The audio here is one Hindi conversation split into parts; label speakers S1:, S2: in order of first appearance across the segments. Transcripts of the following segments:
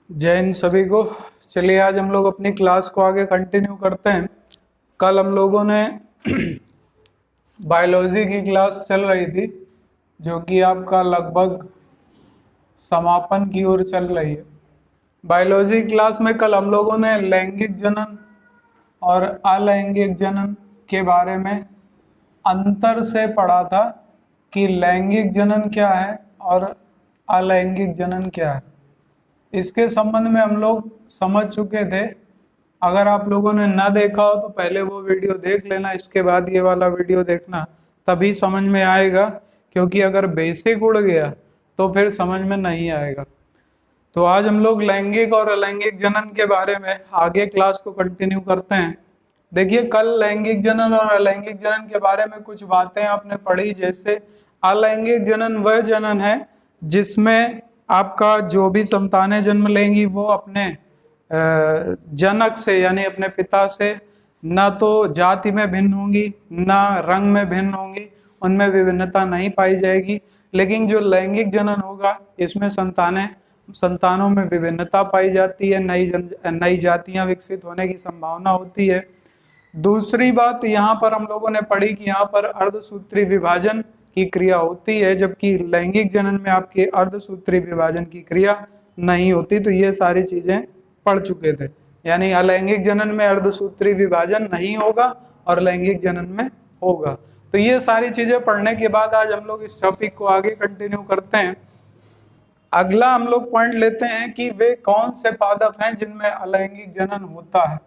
S1: जय हिंद सभी को। चलिए आज हम लोग अपनी क्लास को आगे कंटिन्यू करते हैं। कल हम लोगों ने बायोलॉजी की क्लास चल रही थी जो कि आपका लगभग समापन की ओर चल रही है। बायोलॉजी क्लास में कल हम लोगों ने लैंगिक जनन और अलैंगिक जनन के बारे में अंतर से पढ़ा था कि लैंगिक जनन क्या है और अलैंगिक जनन क्या है। इसके संबंध में हम लोग समझ चुके थे। अगर आप लोगों ने ना देखा हो तो पहले वो वीडियो देख लेना, इसके बाद ये वाला वीडियो देखना, तभी समझ में आएगा। क्योंकि अगर बेसिक उड़ गया तो फिर समझ में नहीं आएगा। तो आज हम लोग लैंगिक और अलैंगिक जनन के बारे में आगे क्लास को कंटिन्यू करते हैं। देखिए, कल लैंगिक जनन और अलैंगिक जनन के बारे में कुछ बातें आपने पढ़ी। जैसे अलैंगिक जनन वह जनन है जिसमें आपका जो भी संतानें जन्म लेंगी वो अपने जनक से यानी अपने पिता से ना तो जाति में भिन्न होंगी ना रंग में भिन्न होंगी, उनमें विभिन्नता नहीं पाई जाएगी। लेकिन जो लैंगिक जनन होगा इसमें संतानों में विभिन्नता पाई जाती है, नई जातियां विकसित होने की संभावना होती है। दूसरी बात यहाँ पर हम लोगों ने पढ़ी कि यहाँ पर अर्धसूत्री विभाजन की क्रिया होती है, जबकि लैंगिक जनन में आपके अर्धसूत्री विभाजन की क्रिया नहीं होती। तो ये सारी चीजें पढ़ चुके थे। यानी अलैंगिक जनन में अर्धसूत्री विभाजन नहीं होगा और लैंगिक जनन में होगा। तो ये सारी चीजें पढ़ने के बाद आज हम लोग इस टॉपिक को आगे कंटिन्यू करते हैं। अगला हम लोग पॉइंट लेते हैं कि वे कौन से पादप हैं जिनमें अलैंगिक जनन होता है।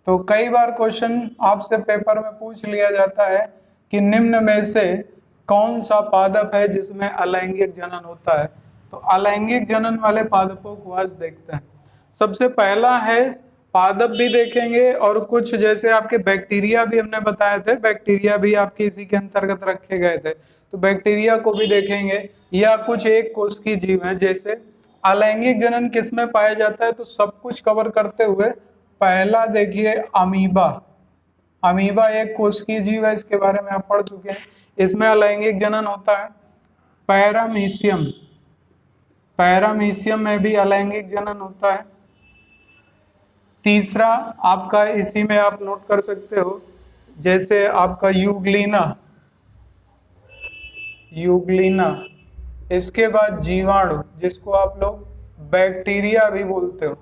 S1: तो कई बार क्वेश्चन आपसे पेपर में पूछ लिया जाता है कि निम्न में से कौन सा पादप है जिसमें अलैंगिक जनन होता है। तो अलैंगिक जनन वाले पादपों को आज देखते हैं। सबसे पहला है, पादप भी देखेंगे और कुछ जैसे आपके बैक्टीरिया भी हमने बताए थे, बैक्टीरिया भी आपके इसी के अंतर्गत रखे गए थे, तो बैक्टीरिया को भी देखेंगे। या कुछ एक कोश की जीव है। जैसे अलैंगिक जनन किसमें पाया जाता है, तो सब कुछ कवर करते हुए पहला देखिए अमीबा। अमीबा एक कोशिकीय जीव है, इसके बारे में आप पढ़ चुके हैं। इसमें अलैंगिक जनन होता है। पैरामीशियम, पैरामीशियम में भी अलैंगिक जनन होता है। तीसरा आपका इसी में आप नोट कर सकते हो, जैसे आपका यूग्लिना, यूग्लिना। इसके बाद जीवाणु, जिसको आप लोग बैक्टीरिया भी बोलते हो।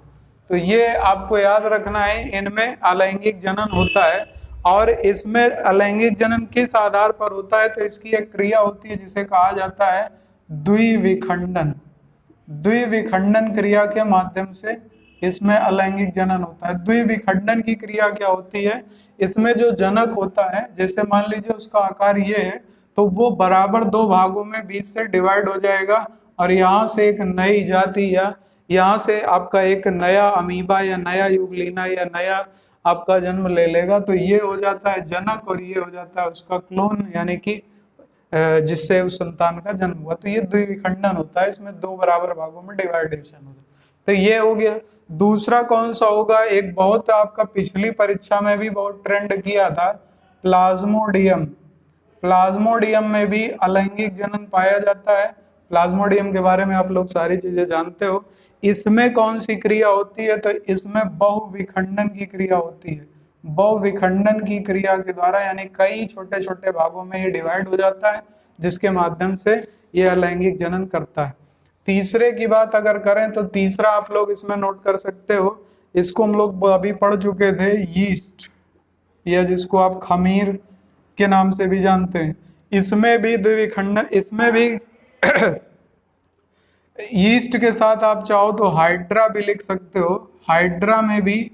S1: तो ये आपको याद रखना है, इनमें अलैंगिक जनन होता है। और इसमें अलैंगिक जनन किस आधार पर होता है, तो इसकी एक क्रिया होती है जिसे कहा जाता है द्विविखंडन। द्विविखंडन क्रिया के माध्यम से इसमें अलैंगिक जनन होता है। द्विविखंडन की क्रिया क्या होती है, इसमें जो जनक होता है, जैसे मान लीजिए उसका आकार ये है, तो वो बराबर दो भागों में बीच से डिवाइड हो जाएगा और यहाँ से एक नई जाति या यहाँ से आपका एक नया अमीबा या नया यूग्लिना या नया आपका जन्म ले लेगा। तो ये हो जाता है जनक और ये हो जाता है उसका क्लोन, यानी कि जिससे उस संतान का जन्म हुआ। तो ये द्विविखंडन होता है, इसमें दो बराबर भागों में डिवाइडेशन होता है। तो ये हो गया। दूसरा कौन सा होगा, एक बहुत आपका पिछली परीक्षा में भी बहुत ट्रेंड किया था, प्लाज्मोडियम। प्लाज्मोडियम में भी अलैंगिक जनन पाया जाता है। प्लाज्मोडियम के बारे में आप लोग सारी चीजें जानते हो। इसमें कौन सी क्रिया होती है, तो इसमें बहुविखंडन की क्रिया होती है। बहुविखंडन की क्रिया के द्वारा, यानी कई छोटे छोटे भागों में ये डिवाइड हो जाता है, जिसके माध्यम से ये अलैंगिक जनन करता है। तीसरे की बात अगर करें तो तीसरा आप लोग इसमें नोट कर सकते हो, इसको हम लोग अभी पढ़ चुके थे, यीस्ट, या जिसको आप खमीर के नाम से भी जानते हैं। इसमें भी द्विविखंडन, इसमें भी यीस्ट के साथ आप चाहो तो हाइड्रा भी लिख सकते हो। हाइड्रा में भी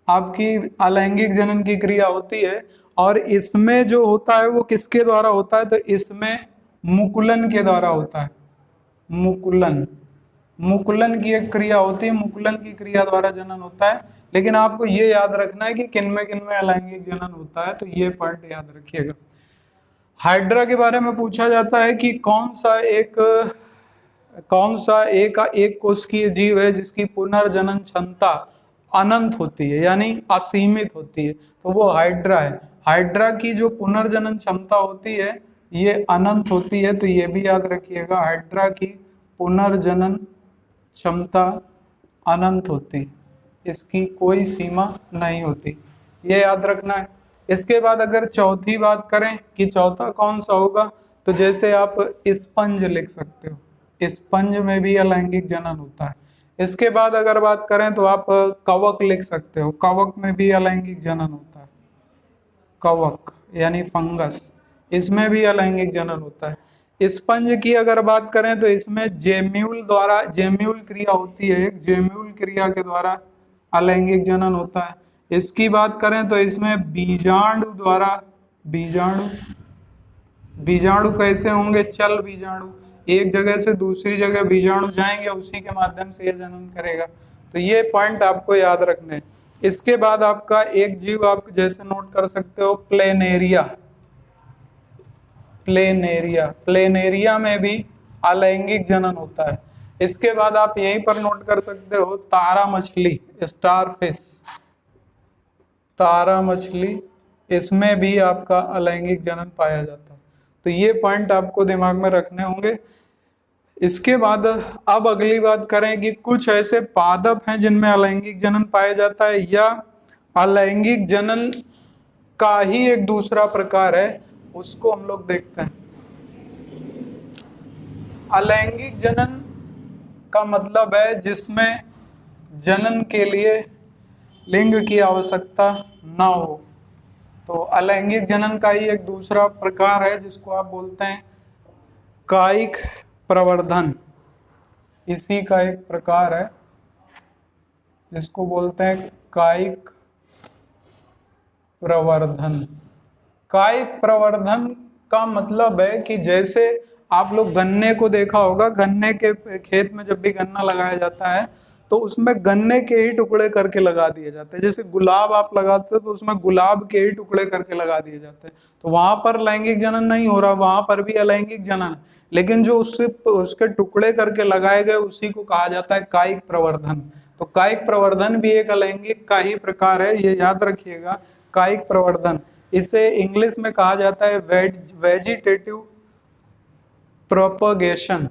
S1: आपकी अलैंगिक जनन की क्रिया होती है। और इसमें जो होता है वो किसके द्वारा होता है, तो इसमें मुकुलन के द्वारा होता है। मुकुलन, मुकुलन की एक क्रिया होती है, मुकुलन की क्रिया द्वारा जनन होता है। लेकिन आपको ये याद रखना है कि किनमें अलैंगिक जनन होता है, तो ये पॉइंट याद रखिएगा। हाइड्रा के बारे में पूछा जाता है कि कौन सा एक कोशिकीय जीव है जिसकी पुनर्जनन क्षमता अनंत होती है, यानी असीमित होती है, तो वो हाइड्रा है। हाइड्रा की जो पुनर्जनन क्षमता होती है ये अनंत होती है। तो ये भी याद रखिएगा, हाइड्रा की पुनर्जनन क्षमता अनंत होती, इसकी कोई सीमा नहीं होती, ये याद रखना है। इसके बाद अगर चौथी बात करें कि चौथा कौन सा होगा, तो जैसे आप स्पंज लिख सकते हो, स्पंज में भी अलैंगिक जनन होता है। इसके बाद अगर बात करें तो आप कवक लिख सकते हो, कवक में भी अलैंगिक जनन होता है, कवक यानी फंगस, इसमें भी अलैंगिक जनन होता है। स्पंज की अगर बात करें तो इसमें जेम्यूल द्वारा, जेम्यूल क्रिया होती है, एक जेम्यूल क्रिया के द्वारा अलैंगिक जनन होता है। इसकी बात करें तो इसमें बीजाणु द्वारा, बीजाणु, बीजाणु कैसे होंगे, चल बीजाणु, एक जगह से दूसरी जगह बीजाणु जाएंगे, उसी के माध्यम से ये जनन करेगा। तो ये पॉइंट आपको याद रखने हैं। इसके बाद आपका एक जीव आप जैसे नोट कर सकते हो, प्लेनेरिया, प्लेनेरिया, प्लेनेरिया में भी अलैंगिक जनन होता है। इसके बाद आप यहीं पर नोट कर सकते हो, तारा मछली, स्टार फिश, तारा मछली, इसमें भी आपका अलैंगिक जनन पाया जाता है। तो ये पॉइंट आपको दिमाग में रखने होंगे। इसके बाद अब अगली बात करें कि कुछ ऐसे पादप हैं जिनमें अलैंगिक जनन पाया जाता है, या अलैंगिक जनन का ही एक दूसरा प्रकार है, उसको हम लोग देखते हैं। अलैंगिक जनन का मतलब है जिसमें जनन के लिए लिंग की आवश्यकता ना हो। तो अलैंगिक जनन का ही एक दूसरा प्रकार है जिसको आप बोलते हैं कायिक प्रवर्धन, इसी का एक प्रकार है जिसको बोलते हैं कायिक प्रवर्धन। कायिक प्रवर्धन का मतलब है कि जैसे आप लोग गन्ने को देखा होगा, गन्ने के खेत में जब भी गन्ना लगाया जाता है तो उसमें गन्ने के ही टुकड़े करके लगा दिए जाते हैं। जैसे गुलाब आप लगाते हो तो उसमें गुलाब के ही टुकड़े करके लगा दिए जाते हैं, तो वहां पर लैंगिक जनन नहीं हो रहा, वहां पर भी अलैंगिक जनन है, लेकिन जो उससे उसके टुकड़े करके लगाए गए उसी को कहा जाता है कायिक प्रवर्धन। तो कायिक प्रवर्धन भी एक अलैंगिक का ही प्रकार है, ये याद रखिएगा, कायिक प्रवर्धन। इसे इंग्लिश में कहा जाता है वेजिटेटिव प्रोपगेशन,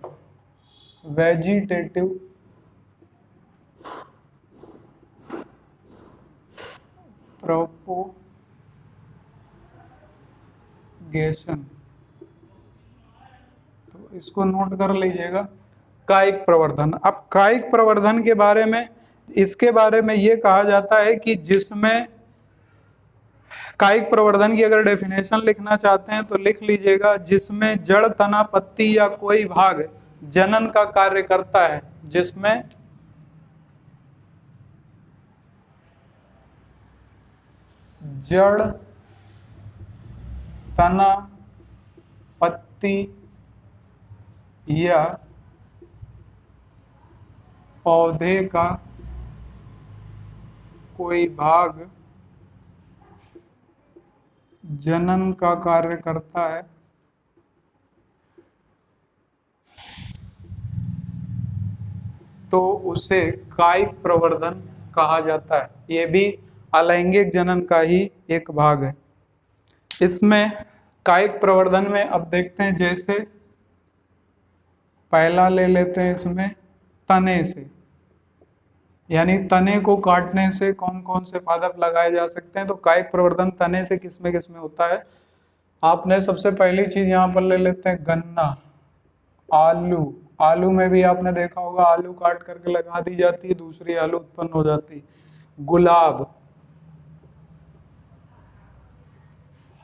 S1: वेजिटेटिव प्रोपोगेशन, तो इसको नोट कर लीजिएगा, कायिक प्रवर्धन। अब कायिक प्रवर्धन के बारे में, इसके बारे में ये कहा जाता है कि जिसमें कायिक प्रवर्धन की अगर डेफिनेशन लिखना चाहते हैं तो लिख लीजिएगा, जिसमें जड़, तना, पत्ती या कोई भाग जनन का कार्य करता है, जिसमें जड़, तना, पत्ती या पौधे का कोई भाग जनन का कार्य करता है, तो उसे कायिक प्रवर्धन कहा जाता है। ये भी अलैंगिक जनन का ही एक भाग है। इसमें कायिक प्रवर्धन में अब देखते हैं, जैसे पहला ले लेते हैं इसमें तने से, यानी तने को काटने से कौन कौन से पादप लगाए जा सकते हैं। तो कायिक प्रवर्धन तने से किसमें किसमें होता है, आपने सबसे पहली चीज यहाँ पर ले लेते हैं गन्ना, आलू, आलू में भी आपने देखा होगा आलू काट करके लगा दी जाती है, दूसरी आलू उत्पन्न हो जाती, गुलाब,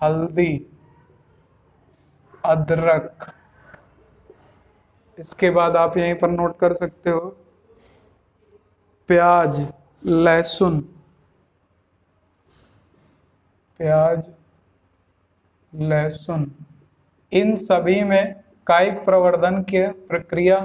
S1: हल्दी, अदरक। इसके बाद आप यहीं पर नोट कर सकते हो प्याज, लहसुन, प्याज, लहसुन, इन सभी में कायिक प्रवर्धन की प्रक्रिया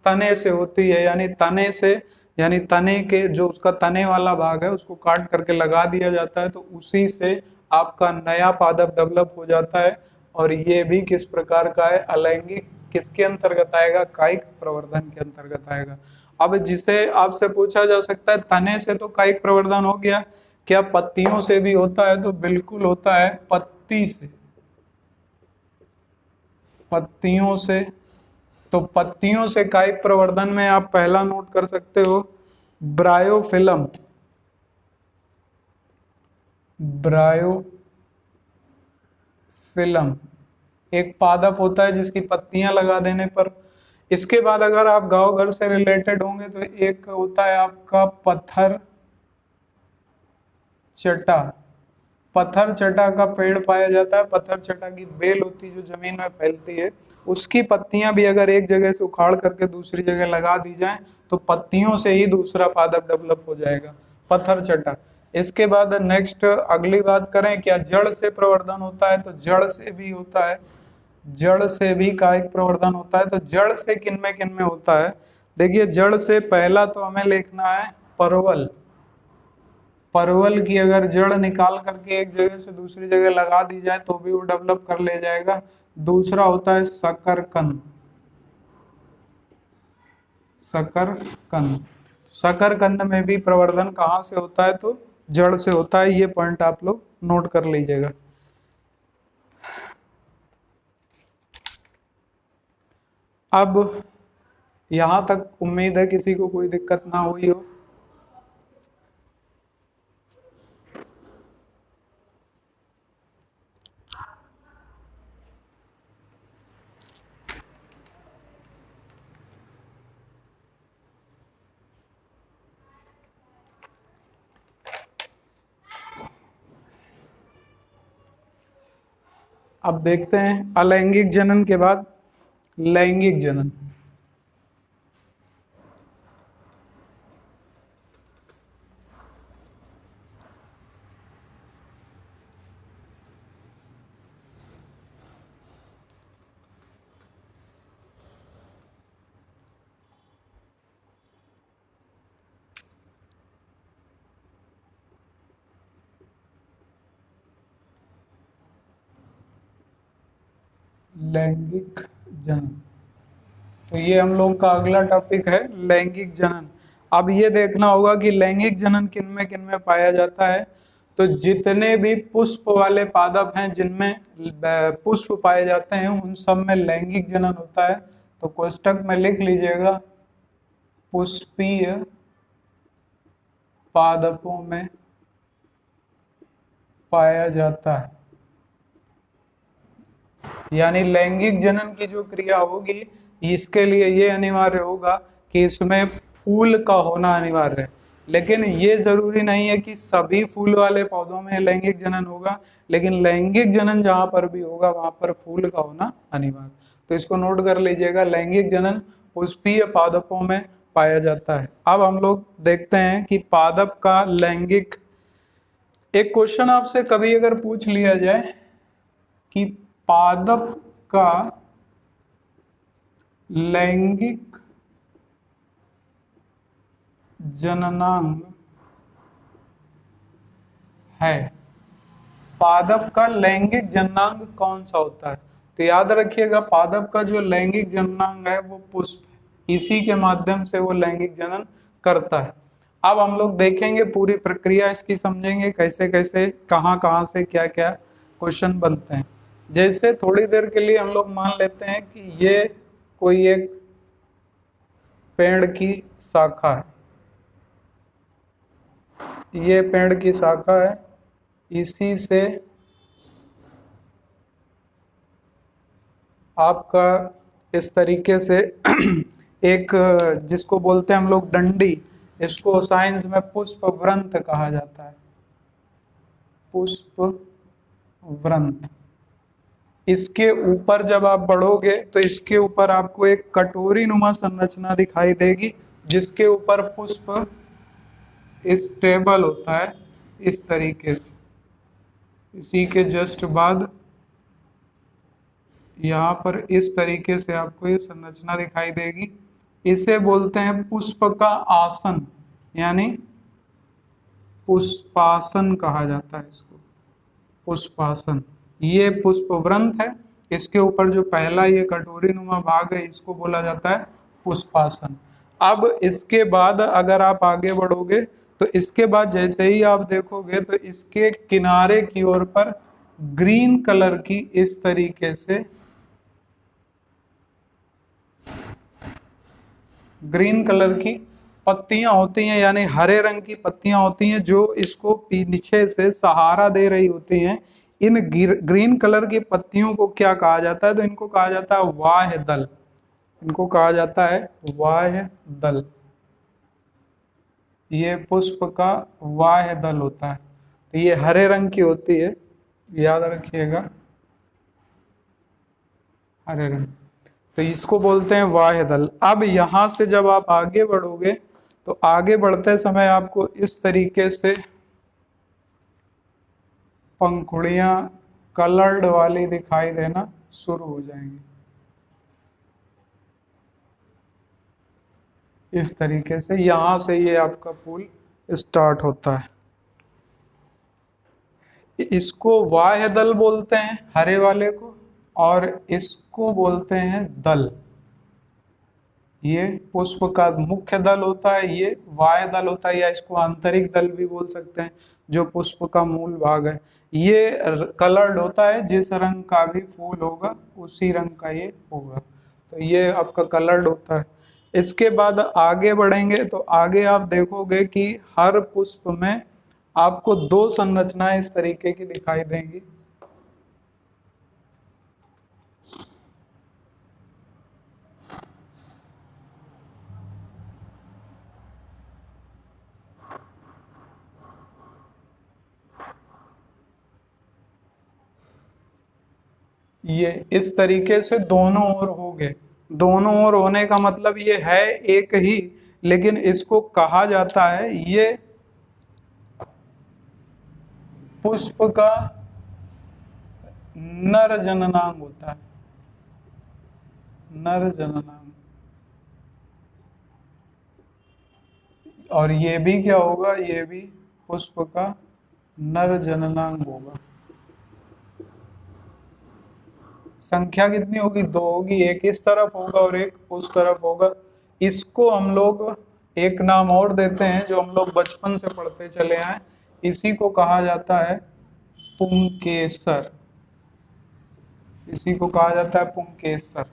S1: तने से होती है, यानी तने से, यानी तने के जो उसका तने वाला भाग है उसको काट करके लगा दिया जाता है, तो उसी से आपका नया पादप डेवलप हो जाता है। और ये भी किस प्रकार का है, अलैंगिक, किसके अंतर्गत आएगा, कायिक प्रवर्धन के अंतर्गत आएगा। अब जिसे आपसे पूछा जा सकता है तने से तो कायिक प्रवर्धन हो गया, क्या पत्तियों से भी होता है, तो बिल्कुल होता है, पत्ती से, पत्तियों से। तो पत्तियों से कायिक प्रवर्धन में आप पहला नोट कर सकते हो ब्रायोफिलम, ब्रायोफिलम एक पादप होता है जिसकी पत्तियां लगा देने पर। इसके बाद अगर आप गांव घर से रिलेटेड होंगे तो एक होता है आपका पत्थर चटा। पत्थर चटा का पेड़ पाया जाता है। पत्थर चटा की बेल होती है जो जमीन में फैलती है, उसकी पत्तियां भी अगर एक जगह से उखाड़ करके दूसरी जगह लगा दी जाए तो पत्तियों से ही दूसरा पादप डेवलप हो जाएगा, पत्थर चटा। इसके बाद नेक्स्ट अगली बात करें, क्या जड़ से प्रवर्धन होता है? तो जड़ से भी होता है, जड़ से भी कायिक प्रवर्धन होता है। तो जड़ से किन में होता है? देखिए, जड़ से पहला तो हमें लिखना है परवल। परवल की अगर जड़ निकाल करके एक जगह से दूसरी जगह लगा दी जाए तो भी वो डेवलप कर ले जाएगा। दूसरा होता है शकरकंद, शकरकंद। शकरकंद में भी प्रवर्धन कहाँ से होता है? तो जड़ से होता है। ये पॉइंट आप लोग नोट कर लीजिएगा। अब यहां तक उम्मीद है किसी को कोई दिक्कत ना हुई हो। अब देखते हैं अलैंगिक जनन के बाद लैंगिक जनन। लैंगिक जनन, तो ये हम लोग का अगला टॉपिक है लैंगिक जनन। अब ये देखना होगा कि लैंगिक जनन किन में पाया जाता है। तो जितने भी पुष्प वाले पादप हैं जिनमें पुष्प पाए जाते हैं उन सब में लैंगिक जनन होता है। तो कोष्टक में लिख लीजिएगा, पुष्पीय पादपों में पाया जाता है। यानी लैंगिक जनन की जो क्रिया होगी इसके लिए ये अनिवार्य होगा कि इसमें फूल का होना अनिवार्य है। लेकिन ये जरूरी नहीं है कि सभी फूल वाले पौधों में लैंगिक जनन होगा, लेकिन लैंगिक जनन जहां पर भी होगा वहां पर फूल का होना अनिवार्य। तो इसको नोट कर लीजिएगा, लैंगिक जनन पुष्पीय पादपों में पाया जाता है। अब हम लोग देखते हैं कि पादप का लैंगिक, एक क्वेश्चन आपसे कभी अगर पूछ लिया जाए कि पादप का लैंगिक जननांग है, पादप का लैंगिक जननांग कौन सा होता है? तो याद रखिएगा, पादप का जो लैंगिक जननांग है वो पुष्प, इसी के माध्यम से वो लैंगिक जनन करता है। अब हम लोग देखेंगे पूरी प्रक्रिया इसकी, समझेंगे कैसे कैसे कहाँ कहाँ से क्या क्या क्वेश्चन बनते हैं। जैसे थोड़ी देर के लिए हम लोग मान लेते हैं कि ये कोई एक पेड़ की शाखा है, ये पेड़ की शाखा है, इसी से आपका इस तरीके से एक जिसको बोलते हैं हम लोग डंडी, इसको साइंस में पुष्प व्रंत कहा जाता है, पुष्प व्रंत। इसके ऊपर जब आप बढ़ोगे तो इसके ऊपर आपको एक कटोरी नुमा संरचना दिखाई देगी जिसके ऊपर पुष्प स्टेबल होता है इस तरीके से। इसी के जस्ट बाद यहाँ पर इस तरीके से आपको ये संरचना दिखाई देगी। इसे बोलते हैं पुष्प का आसन, यानी पुष्पासन कहा जाता है इसको, पुष्पासन। ये पुष्प व्रंत है, इसके ऊपर जो पहला ये कटोरी नुमा भाग है इसको बोला जाता है पुष्पासन। अब इसके बाद अगर आप आगे बढ़ोगे तो इसके बाद जैसे ही आप देखोगे तो इसके किनारे की ओर पर ग्रीन कलर की इस तरीके से, ग्रीन कलर की पत्तियां होती हैं, यानी हरे रंग की पत्तियां होती हैं जो इसको पीछे से सहारा दे रही होती हैं। इन ग्रीन कलर की पत्तियों को क्या कहा जाता है? तो इनको कहा जाता है वाह्य दल। इनको कहा जाता है वाह्य दल। ये पुष्प का वाह्य दल होता है। तो ये हरे रंग की होती है, याद रखिएगा, हरे रंग। तो इसको बोलते हैं वाह्य दल। अब यहां से जब आप आगे बढ़ोगे तो आगे बढ़ते समय आपको इस तरीके से पंखुड़ियां कलर्ड वाली दिखाई देना शुरू हो जाएंगी। इस तरीके से यहां से ये आपका फूल स्टार्ट होता है। इसको वाह्य दल बोलते हैं हरे वाले को, और इसको बोलते हैं दल। ये पुष्प का मुख्य दल होता है, ये वाह्य दल होता है, या इसको आंतरिक दल भी बोल सकते हैं, जो पुष्प का मूल भाग है। ये कलर्ड होता है, जिस रंग का भी फूल होगा उसी रंग का ये होगा। तो ये आपका कलर्ड होता है। इसके बाद आगे बढ़ेंगे तो आगे आप देखोगे कि हर पुष्प में आपको दो संरचनाएं इस तरीके की दिखाई देंगी। ये इस तरीके से दोनों ओर हो गए। दोनों ओर होने का मतलब ये है एक ही, लेकिन इसको कहा जाता है, ये पुष्प का नर जननांग होता है। नर जननांग। और ये भी क्या होगा? ये भी पुष्प का नर जननांग होगा। संख्या कितनी होगी? दो होगी, एक इस तरफ होगा और एक उस तरफ होगा। इसको हम लोग एक नाम और देते हैं जो हम लोग बचपन से पढ़ते चले आए, इसी को कहा जाता है पुंकेसर। इसी को कहा जाता है पुंकेसर।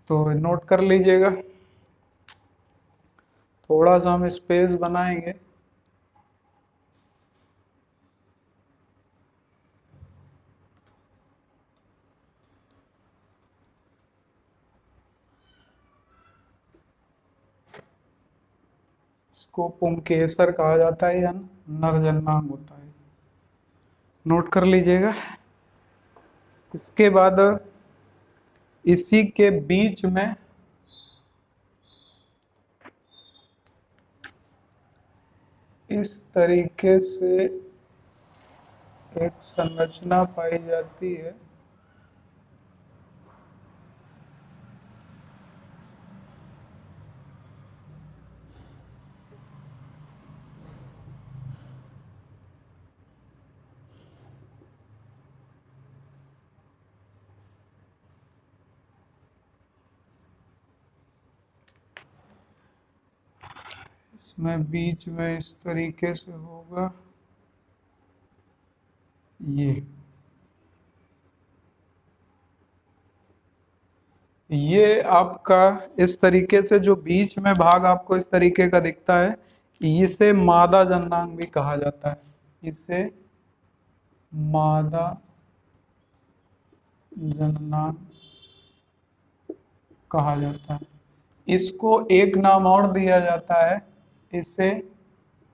S1: तो नोट कर लीजिएगा, थोड़ा सा हम स्पेस बनाएंगे। इसको पुंकेसर कहा जाता है या नरजन्नांग होता है। नोट कर लीजिएगा। इसके बाद इसी के बीच में इस तरीके से एक संरचना पाई जाती है। इसमें बीच में इस तरीके से होगा ये आपका इस तरीके से जो बीच में भाग आपको इस तरीके का दिखता है, इसे मादा जननांग भी कहा जाता है। इसे मादा जननांग कहा जाता है। इसको एक नाम और दिया जाता है, इसे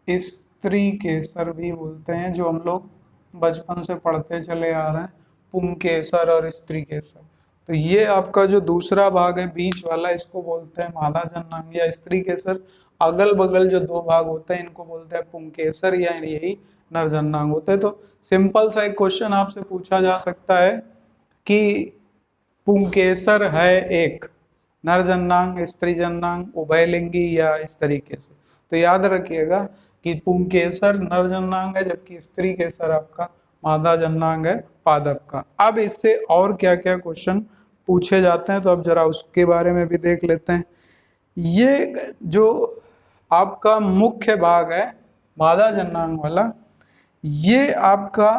S1: स्त्री केसर भी बोलते हैं, जो हम लोग बचपन से पढ़ते चले आ रहे हैं, पुंकेसर और स्त्री केसर। तो ये आपका जो दूसरा भाग है बीच वाला, इसको बोलते हैं मादा जननांग या स्त्री केसर। अगल बगल जो दो भाग होते हैं इनको बोलते हैं पुंकेसर या यही नरजन्नांग होते हैं। तो सिंपल सा एक क्वेश्चन आपसे पूछा जा सकता है कि पुंकेसर है एक नरजन्नांग, स्त्री जन्नांग, उभयलिंगी या इस तरीके से। तो याद रखिएगा कि पुंकेसर नरजन्नांग है, जबकि स्त्री केसर आपका मादा जन्नांग है पादप का। अब इससे और क्या क्या क्वेश्चन पूछे जाते हैं तो अब जरा उसके बारे में भी देख लेते हैं। ये जो आपका मुख्य भाग है मादा जन्नांग वाला, ये आपका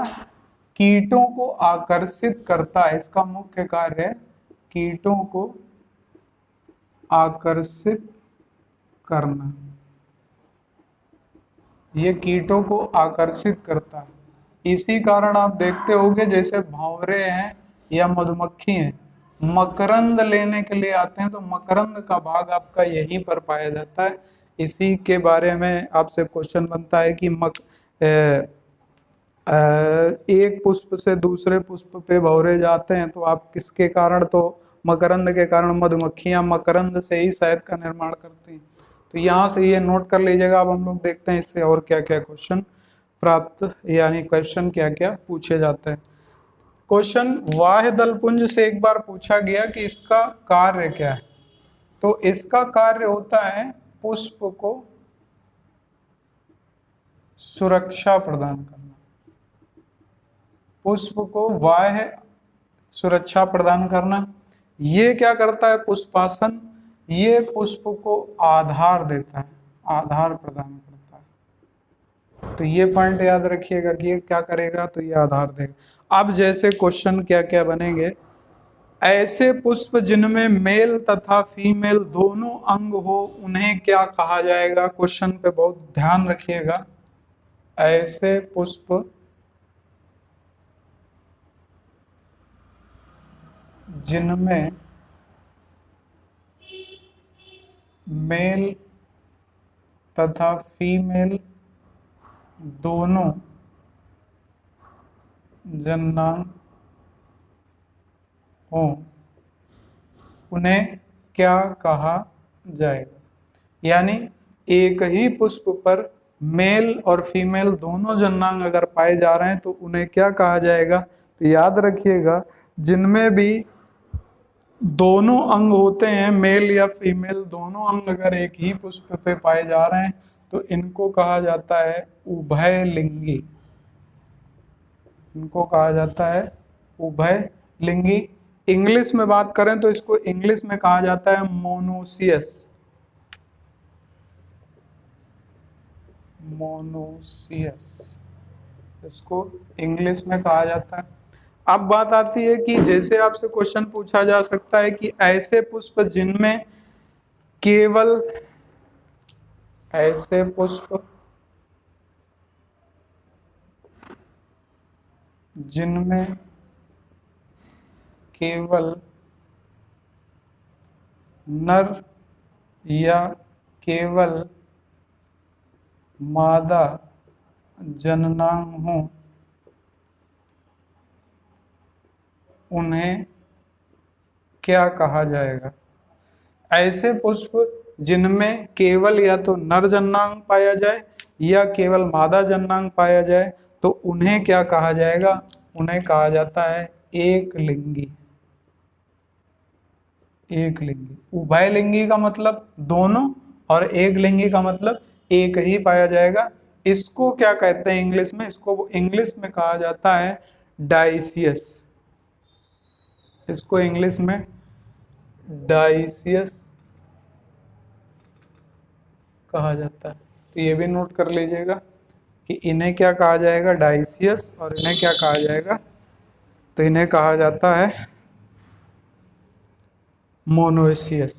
S1: कीटों को आकर्षित करता है, इसका मुख्य कार्य है कीटों को आकर्षित करना, ये कीटों को आकर्षित करता है। इसी कारण आप देखते होंगे जैसे भंवरे हैं या मधुमक्खी हैं, मकरंद लेने के लिए आते हैं तो मकरंद का भाग आपका यहीं पर पाया जाता है। इसी के बारे में आपसे क्वेश्चन बनता है कि एक पुष्प से दूसरे पुष्प पे भंवरे जाते हैं तो आप किसके कारण, तो मकरंद के कारण। मधुमक्खियां मकरंद से ही शहद का निर्माण करती हैं। तो यहाँ से ये नोट कर लीजिएगा। अब हम लोग देखते हैं इससे और क्या क्या क्वेश्चन प्राप्त, यानी क्वेश्चन क्या क्या पूछे जाते हैं। क्वेश्चन वाह्य दलपुंज से एक बार पूछा गया कि इसका कार्य क्या है, तो इसका कार्य होता है पुष्प को सुरक्षा प्रदान करना। पुष्प को बाह्य सुरक्षा प्रदान करना। ये क्या करता है पुष्पासन, ये पुष्प को आधार देता है, आधार प्रदान करता है। तो ये पॉइंट याद रखिएगा कि ये क्या करेगा, तो ये आधार देगा। अब जैसे क्वेश्चन क्या क्या बनेंगे, ऐसे पुष्प जिनमें मेल तथा फीमेल दोनों अंग हो उन्हें क्या कहा जाएगा। क्वेश्चन पे बहुत ध्यान रखिएगा। ऐसे पुष्प जिनमें मेल तथा फीमेल दोनों जननांग हो उन्हें क्या कहा जाएगा। यानी एक ही पुष्प पर मेल और फीमेल दोनों जननांग अगर पाए जा रहे हैं तो उन्हें क्या कहा जाएगा। तो याद रखिएगा, जिनमें भी दोनों अंग होते हैं, मेल या फीमेल दोनों अंग अगर एक ही पुष्प पे पाए जा रहे हैं तो इनको कहा जाता है उभयलिंगी। इनको कहा जाता है उभयलिंगी। इंग्लिश में बात करें तो इसको इंग्लिश में कहा जाता है मोनोसियस। मोनोसियस इसको इंग्लिश में कहा जाता है। अब बात आती है कि जैसे आपसे क्वेश्चन पूछा जा सकता है कि ऐसे पुष्प जिनमें केवल, ऐसे पुष्प जिनमें केवल नर या केवल मादा जननांग हो उन्हें क्या कहा जाएगा। ऐसे पुष्प जिनमें केवल या तो नर जननांग पाया जाए या केवल मादा जननांग पाया जाए तो उन्हें क्या कहा जाएगा, उन्हें कहा जाता है एक लिंगी। एक लिंगी। उभयलिंगी का मतलब दोनों और एक लिंगी का मतलब एक ही पाया जाएगा। इसको क्या कहते हैं इंग्लिश में, इसको इंग्लिश में कहा जाता है डाइसियस। इसको इंग्लिश में डाइसियस कहा जाता है। तो ये भी नोट कर लीजिएगा कि इन्हें क्या कहा जाएगा, डाइसियस, और इन्हें क्या कहा जाएगा, तो इन्हें कहा जाता है मोनोसियस।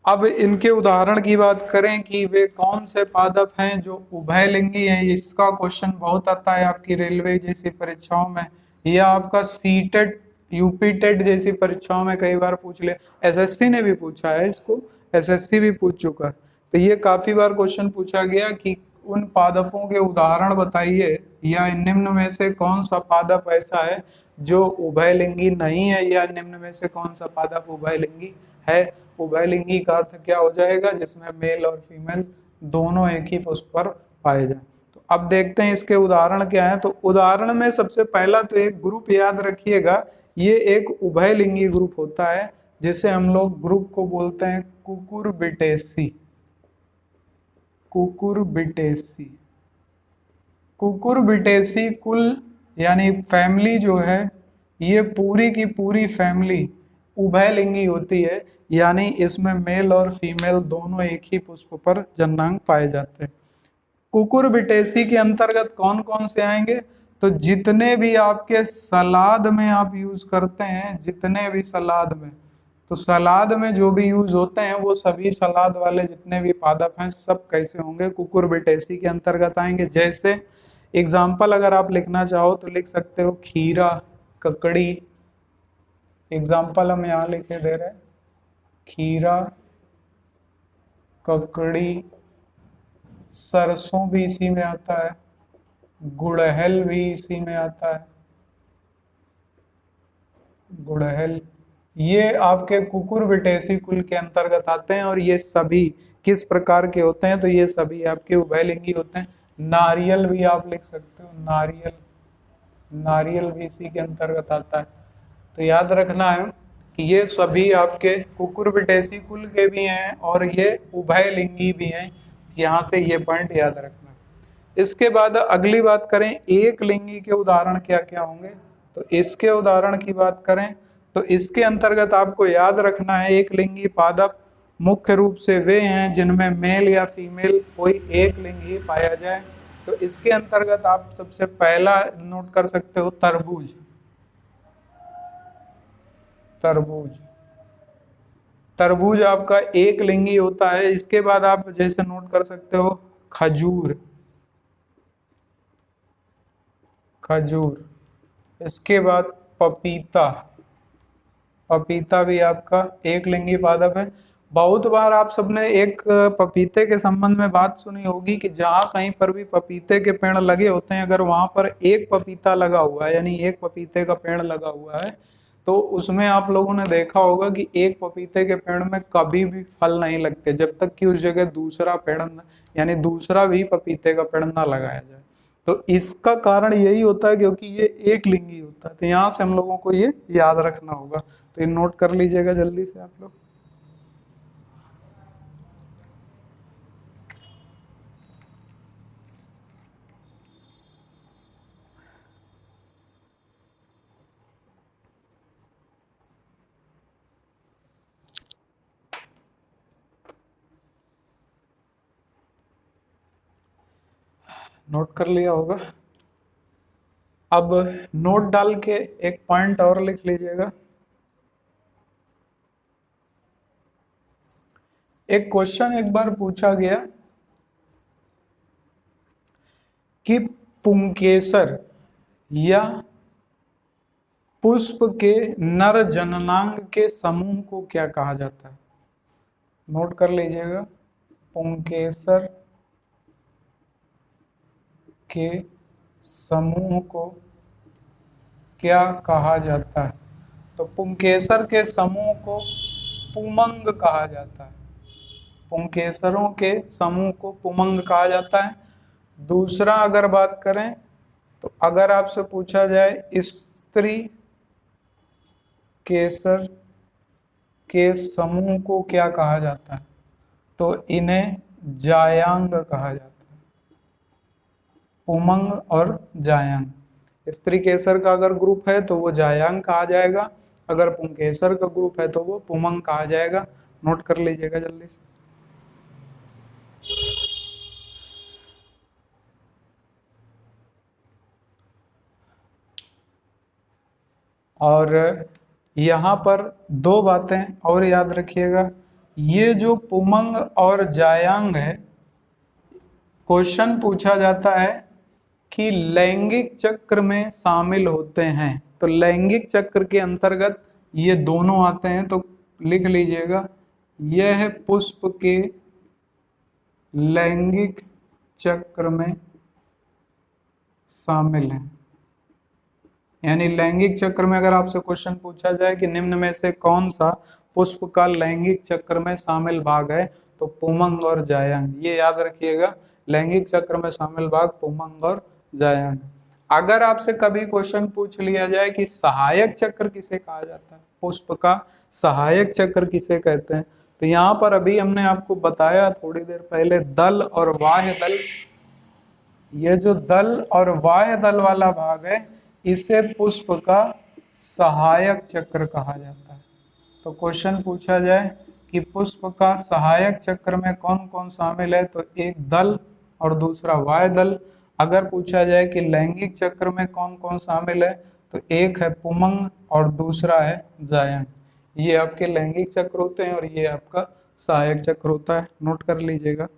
S1: अब इनके उदाहरण की बात करें कि वे कौन से पादप हैं जो उभयलिंगी हैं। इसका क्वेश्चन बहुत आता है आपकी रेलवे जैसी परीक्षाओं में, या आपका सीटेट यूपीटेट जैसी परीक्षाओं में कई बार पूछ ले। एसएससी ने भी पूछा है इसको, एसएससी भी पूछ चुका है। तो ये काफी बार क्वेश्चन पूछा गया कि उन पादपों के उदाहरण बताइए, या निम्न में से कौन सा पादप ऐसा है जो उभयलिंगी नहीं है, या निम्न में से कौन सा पादप उभयलिंगी है। उभयलिंगी का अर्थ क्या हो जाएगा, जिसमें मेल और फीमेल दोनों एक ही पुष्प पर पाए जाए। तो अब देखते हैं इसके उदाहरण क्या है। तो उदाहरण में सबसे पहला तो एक ग्रुप याद रखिएगा, ये एक उभयलिंगी ग्रुप होता है जिसे हम लोग ग्रुप को बोलते हैं कुकुरबिटेसी। कुकुरबिटेसी। कुकुरबिटेसी कुल यानी फैमिली जो है, ये पूरी की पूरी फैमिली उभयलिंगी होती है, यानी इसमें मेल और फीमेल दोनों एक ही पुष्प पर जननांग पाए जाते हैं। कुकुरबिटेसी के अंतर्गत कौन कौन से आएंगे, तो जितने भी आपके सलाद में आप यूज करते हैं, जितने भी सलाद में, तो सलाद में जो भी यूज होते हैं वो सभी सलाद वाले जितने भी पादप हैं सब कैसे होंगे, कुकुरबिटेसी के अंतर्गत आएंगे। जैसे एग्जाम्पल अगर आप लिखना चाहो तो लिख सकते हो खीरा, ककड़ी। एग्जाम्पल हम यहाँ लिखे दे रहे हैं, खीरा, ककड़ी, सरसों भी इसी में आता है, गुड़हल भी इसी में आता है, गुड़हल। ये आपके कुकुरबिटेसी कुल के अंतर्गत आते हैं और ये सभी किस प्रकार के होते हैं, तो ये सभी आपके उभयलिंगी होते हैं। नारियल भी आप लिख सकते हो, नारियल, नारियल भी इसी के अंतर्गत आता है। तो याद रखना है कि ये सभी आपके कुकुरबिटेसी कुल के भी हैं और ये उभयलिंगी भी हैं। यहाँ से ये पॉइंट याद रखना। इसके बाद अगली बात करें, एक लिंगी के उदाहरण क्या क्या होंगे। तो इसके उदाहरण की बात करें तो इसके अंतर्गत आपको याद रखना है, एक लिंगी पादप मुख्य रूप से वे हैं जिनमें मेल या फीमेल कोई एक लिंगी पाया जाए। तो इसके अंतर्गत आप सबसे पहला नोट कर सकते हो तरबूज, तरबूज, तरबूज आपका एक लिंगी होता है। इसके बाद आप जैसे नोट कर सकते हो खजूर, खजूर। इसके बाद पपीता, पपीता भी आपका एक लिंगी पादप है। बहुत बार आप सबने एक पपीते के संबंध में बात सुनी होगी कि जहाँ कहीं पर भी पपीते के पेड़ लगे होते हैं, अगर वहां पर एक पपीता लगा हुआ है यानी एक पपीते का पेड़ लगा हुआ है, तो उसमें आप लोगों ने देखा होगा कि एक पपीते के पेड़ में कभी भी फल नहीं लगते जब तक कि उस जगह दूसरा पेड़ यानी दूसरा भी पपीते का पेड़ ना लगाया जाए। तो इसका कारण यही होता है क्योंकि ये एक लिंगी होता है। तो यहाँ से हम लोगों को ये याद रखना होगा। तो ये नोट कर लीजिएगा जल्दी से आप लोग। नोट कर लिया होगा। अब नोट डाल के एक पॉइंट और लिख लीजिएगा। एक क्वेश्चन एक बार पूछा गया कि पुंकेसर या पुष्प के नर जननांग के समूह को क्या कहा जाता है। नोट कर लीजिएगा, पुंकेसर के समूह को क्या कहा जाता है। तो पुंकेसर के समूह को पुमंग कहा जाता है, पुंकेसरों के समूह को पुमंग कहा जाता है। दूसरा अगर बात करें तो अगर आपसे पूछा जाए स्त्री केसर के समूह को क्या कहा जाता है, तो इन्हें जायांग कहा जाता है, पुमंग और जायांग। स्त्री केसर का अगर ग्रुप है तो वो जायांग कहा जाएगा, अगर पुंकेसर का ग्रुप है तो वो पुमंग कहा जाएगा। नोट कर लीजिएगा जल्दी से। और यहाँ पर दो बातें और याद रखिएगा, ये जो पुमंग और जायांग है, क्वेश्चन पूछा जाता है कि लैंगिक चक्र में शामिल होते हैं। तो लैंगिक चक्र के अंतर्गत ये दोनों आते हैं। तो लिख लीजिएगा, यह पुष्प के लैंगिक चक्र में शामिल है। यानी लैंगिक चक्र में अगर आपसे क्वेश्चन पूछा जाए कि निम्न में से कौन सा पुष्प का लैंगिक चक्र में शामिल भाग है, तो पुमंग और जायांग। ये याद रखिएगा, लैंगिक चक्र में शामिल भाग पुमंग और जायांग। अगर आपसे कभी क्वेश्चन पूछ लिया जाए कि सहायक चक्र किसे कहा जाता है, पुष्प का सहायक चक्र किसे कहते हैं, तो यहाँ पर अभी हमने आपको बताया थोड़ी देर पहले, दल और बाह्य दल। ये जो दल और बाह्य दल वाला भाग है इसे पुष्प का सहायक चक्र कहा जाता है। तो क्वेश्चन पूछा जाए कि पुष्प का सहायक चक्र में कौन कौन शामिल है, तो एक दल और दूसरा बाह्य दल। अगर पूछा जाए कि लैंगिक चक्र में कौन कौन शामिल है, तो एक है पुमंग और दूसरा है जायंट। ये आपके लैंगिक चक्र होते हैं और ये आपका सहायक चक्र होता है, नोट कर लीजिएगा।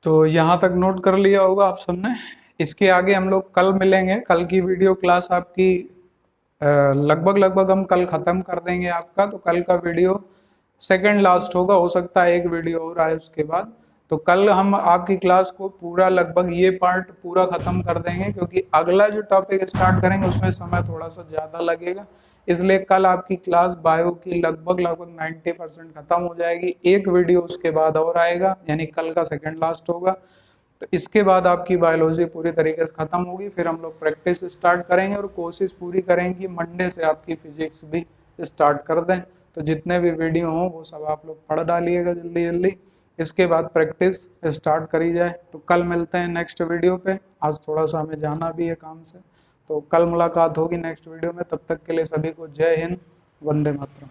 S1: तो यहाँ तक नोट कर लिया होगा आप सबने। इसके आगे हम लोग कल मिलेंगे। कल की वीडियो क्लास आपकी लगभग लगभग हम कल खत्म कर देंगे आपका। तो कल का वीडियो सेकंड लास्ट होगा, हो सकता है एक वीडियो और आए उसके बाद। तो कल हम आपकी क्लास को पूरा लगभग ये पार्ट पूरा खत्म कर देंगे, क्योंकि अगला जो टॉपिक स्टार्ट करेंगे उसमें समय थोड़ा सा ज्यादा लगेगा। इसलिए कल आपकी क्लास बायो की लगभग लगभग 90% खत्म हो जाएगी। एक वीडियो उसके बाद और आएगा, यानी कल का सेकंड लास्ट होगा। तो इसके बाद आपकी बायोलॉजी पूरी तरीके से खत्म होगी। फिर हम लोग प्रैक्टिस स्टार्ट करेंगे और कोशिश पूरी करेंगे कि मंडे से आपकी फिजिक्स भी स्टार्ट कर दें। तो जितने भी वीडियो हों वो सब आप लोग पढ़ डालिएगा जल्दी जल्दी। इसके बाद प्रैक्टिस स्टार्ट करी जाए। तो कल मिलते हैं नेक्स्ट वीडियो पे। आज थोड़ा सा हमें जाना भी है काम से, तो कल मुलाकात होगी नेक्स्ट वीडियो में। तब तक के लिए सभी को जय हिंद, वंदे मातरम।